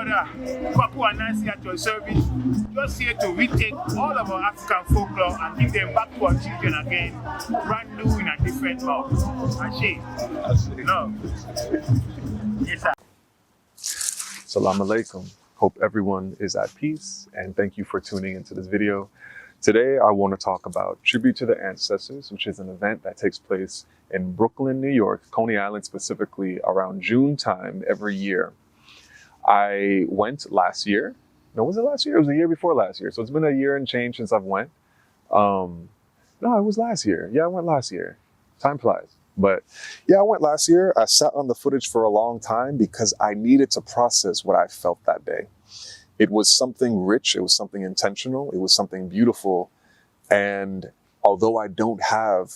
brother Kwaku Anansi at your service, just here to retake all of our African folklore and give them back to our children again, brand new in a different mouth. Ashe. No. Yes, sir. Salam alaikum. Hope everyone is at peace, and thank you for tuning into this video. Today, I want to talk about Tribute to the Ancestors, which is an event that takes place in Brooklyn, New York, Coney Island specifically, around June time every year. I went last year. No, was it last year? It was the year before last year. So it's been a year and change since I've went. No, it was last year. Yeah, I went last year. Time flies. But yeah, I went last year. I sat on the footage for a long time because I needed to process what I felt that day. It was something rich. It was something intentional. It was something beautiful. And although I don't have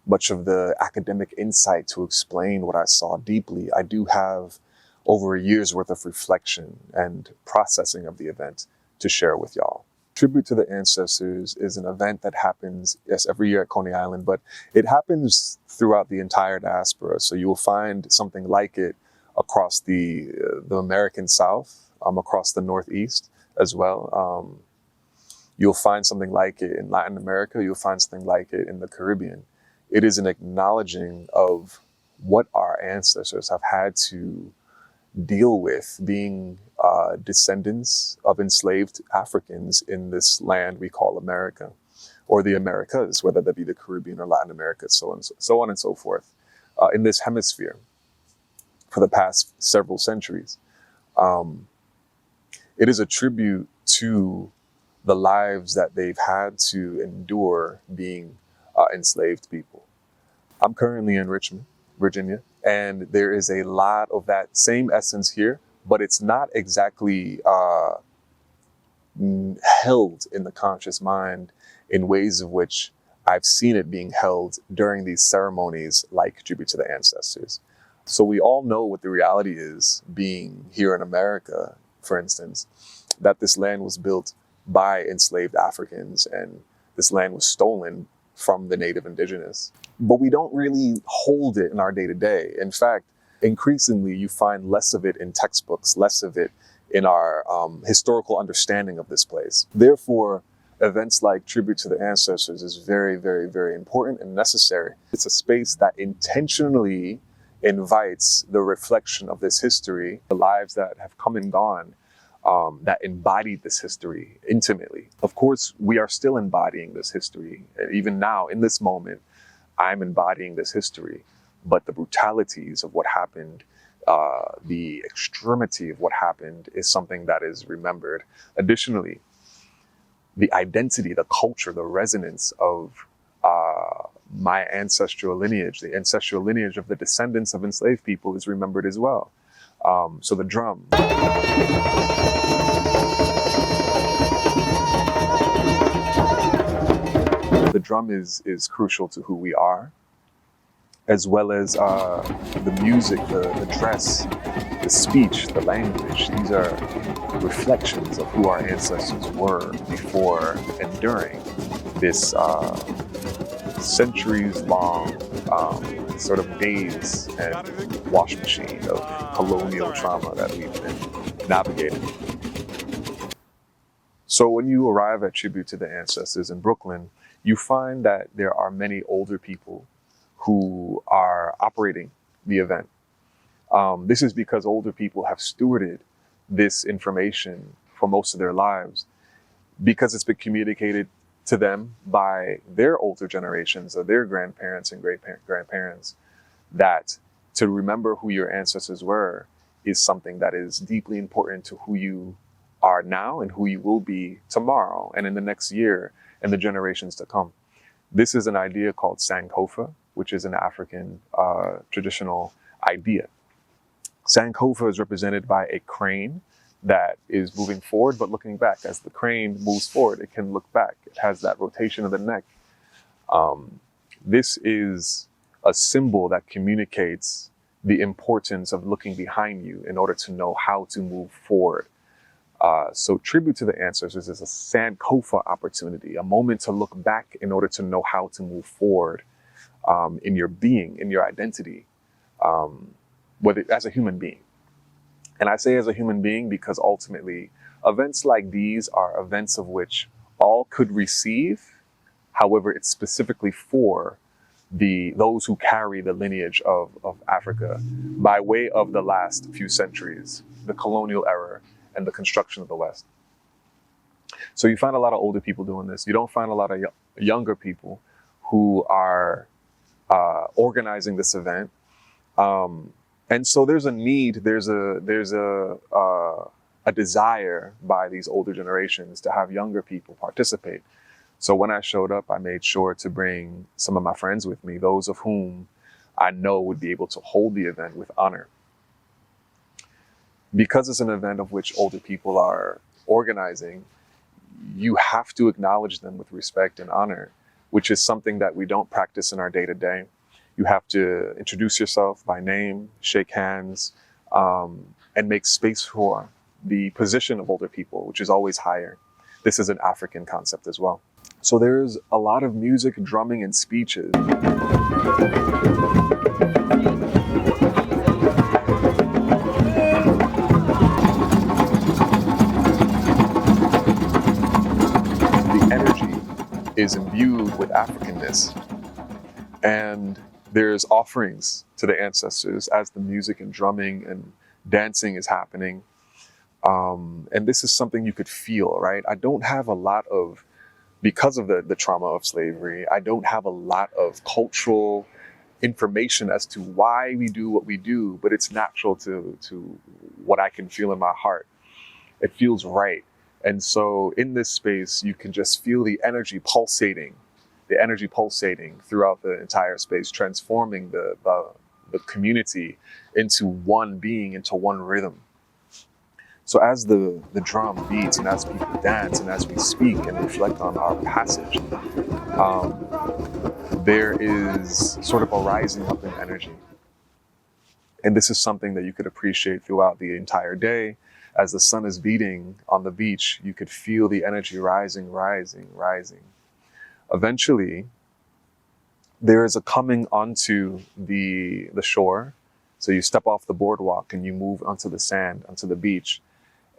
much of the academic insight to explain what I saw deeply, I do have over a year's worth of reflection and processing of the event to share with y'all. Tribute to the Ancestors is an event that happens, yes, every year at Coney Island, but it happens throughout the entire diaspora. So you will find something like it across the American South, across the Northeast as well. You'll find something like it in Latin America. You'll find something like it in the Caribbean. It is an acknowledging of what our ancestors have had to deal with, being descendants of enslaved Africans in this land we call America, or the Americas, whether that be the Caribbean or Latin America, so on and so forth, in this hemisphere for the past several centuries. It is a tribute to the lives that they've had to endure being enslaved people. I'm currently in Richmond, Virginia, and there is a lot of that same essence here, but it's not exactly held in the conscious mind in ways of which I've seen it being held during these ceremonies like Tribute to the Ancestors. So we all know what the reality is, being here in America, for instance, that this land was built by enslaved Africans and this land was stolen from the native indigenous. But we don't really hold it in our day-to-day. In fact, increasingly, you find less of it in textbooks, less of it in our historical understanding of this place. Therefore, events like Tribute to the Ancestors is very, very, very important and necessary. It's a space that intentionally invites the reflection of this history, the lives that have come and gone, that embodied this history intimately. Of course, we are still embodying this history. Even now, in this moment, I'm embodying this history. But the brutalities of what happened, the extremity of what happened is something that is remembered. Additionally, the identity, the culture, the resonance of my ancestral lineage, the ancestral lineage of the descendants of enslaved people is remembered as well. So the drum. The drum is crucial to who we are, as well as the music, the dress, the speech, the language. These are reflections of who our ancestors were before and during this centuries-long sort of days and wash machine of colonial trauma that we've been navigating. So when you arrive at Tribute to the Ancestors in Brooklyn, you find that there are many older people who are operating the event. This is because older people have stewarded this information for most of their lives, because it's been communicated to them by their older generations or their grandparents and great-grandparents, that to remember who your ancestors were is something that is deeply important to who you are now and who you will be tomorrow and in the next year and the generations to come. This is an idea called Sankofa, which is an African traditional idea. Sankofa is represented by a crane that is moving forward but looking back. As the crane moves forward, it can look back. It has that rotation of the neck. This is a symbol that communicates the importance of looking behind you in order to know how to move forward. So Tribute to the Ancestors is a Sankofa opportunity, a moment to look back in order to know how to move forward in your being, in your identity, whether as a human being. And I say as a human being because ultimately events like these are events of which all could receive. However, it's specifically for those who carry the lineage of Africa by way of the last few centuries, the colonial era and the construction of the West. So you find a lot of older people doing this. You don't find a lot of younger people who are organizing this event. And so there's a need, there's a desire by these older generations to have younger people participate. So when I showed up, I made sure to bring some of my friends with me, those of whom I know would be able to hold the event with honor. Because it's an event of which older people are organizing, you have to acknowledge them with respect and honor, which is something that we don't practice in our day-to-day. You have to introduce yourself by name, shake hands, and make space for the position of older people, which is always higher. This is an African concept as well. So there's a lot of music, drumming, and speeches. The energy is imbued with Africanness. And there's offerings to the ancestors as the music and drumming and dancing is happening. And this is something you could feel, right? I don't have a lot of, because of the trauma of slavery, I don't have a lot of cultural information as to why we do what we do, but it's natural to what I can feel in my heart. It feels right. And so in this space, you can just feel the energy pulsating throughout the entire space, transforming the community into one being, into one rhythm. So as the drum beats and as people dance and as we speak and reflect on our passage, there is sort of a rising up in energy. And this is something that you could appreciate throughout the entire day. As the sun is beating on the beach, you could feel the energy rising, rising, rising. Eventually, there is a coming onto the shore. So you step off the boardwalk and you move onto the sand, onto the beach.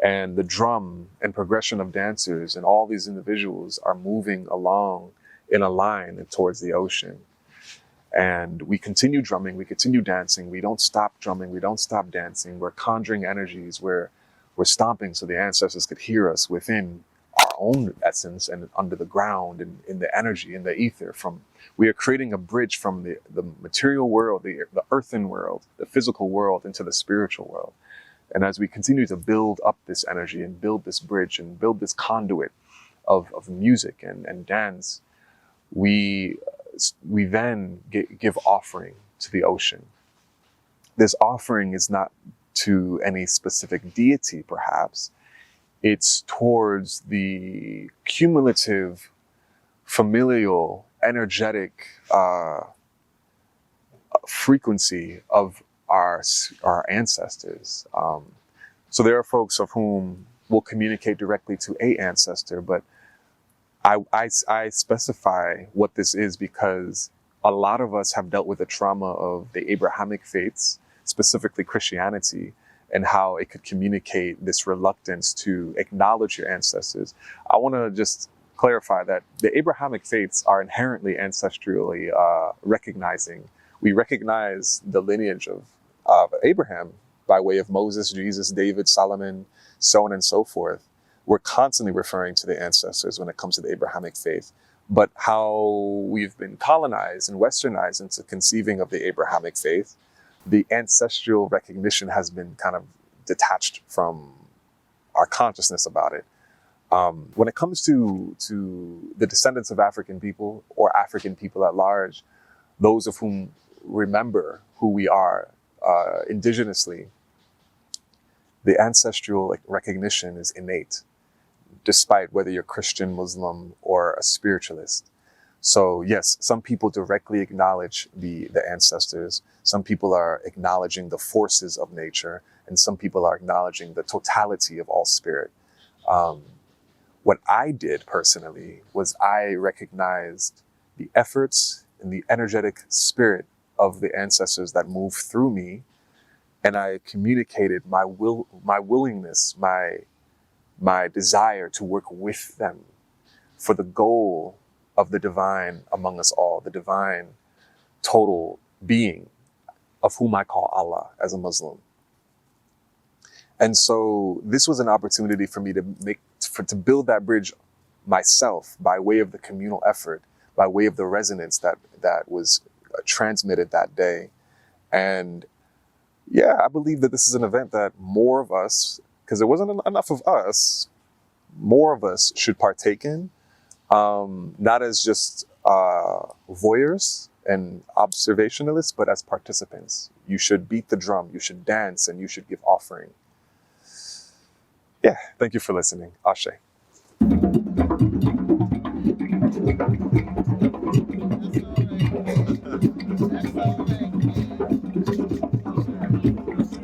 And the drum and progression of dancers and all these individuals are moving along in a line towards the ocean. And we continue drumming, we continue dancing. We don't stop drumming, we don't stop dancing. We're conjuring energies, we're stomping so the ancestors could hear us within our own essence and under the ground and in the energy, in the ether. We are creating a bridge from the material world, the earthen world, the physical world into the spiritual world. And as we continue to build up this energy and build this bridge and build this conduit of music and dance, we then give offering to the ocean. This offering is not to any specific deity, perhaps. It's towards the cumulative, familial, energetic frequency of our ancestors. So there are folks of whom will communicate directly to a ancestor, but I specify what this is because a lot of us have dealt with the trauma of the Abrahamic faiths, specifically Christianity, and how it could communicate this reluctance to acknowledge your ancestors. I want to just clarify that the Abrahamic faiths are inherently ancestrally recognizing. We recognize the lineage of Abraham by way of Moses, Jesus, David, Solomon, so on and so forth. We're constantly referring to the ancestors when it comes to the Abrahamic faith. But how we've been colonized and westernized into conceiving of the Abrahamic faith, the ancestral recognition has been kind of detached from our consciousness about it. When it comes to the descendants of African people or African people at large, those of whom remember who we are indigenously, the ancestral recognition is innate, despite whether you're Christian, Muslim, or a spiritualist. So yes, some people directly acknowledge the ancestors. Some people are acknowledging the forces of nature, and some people are acknowledging the totality of all spirit. What I did personally was I recognized the efforts and the energetic spirit of the ancestors that move through me, and I communicated my willingness, my desire to work with them for the goal of the divine among us all, the divine total being of whom I call Allah as a Muslim. And so this was an opportunity for me to build that bridge myself by way of the communal effort, by way of the resonance that was transmitted that day. And yeah, I believe that this is an event that more of us, because there wasn't enough of us, more of us should partake in, not as just voyeurs and observationalists, but as participants. You should beat the drum, you should dance, and you should give offering. Yeah, thank you for listening. Ashe. That's all right.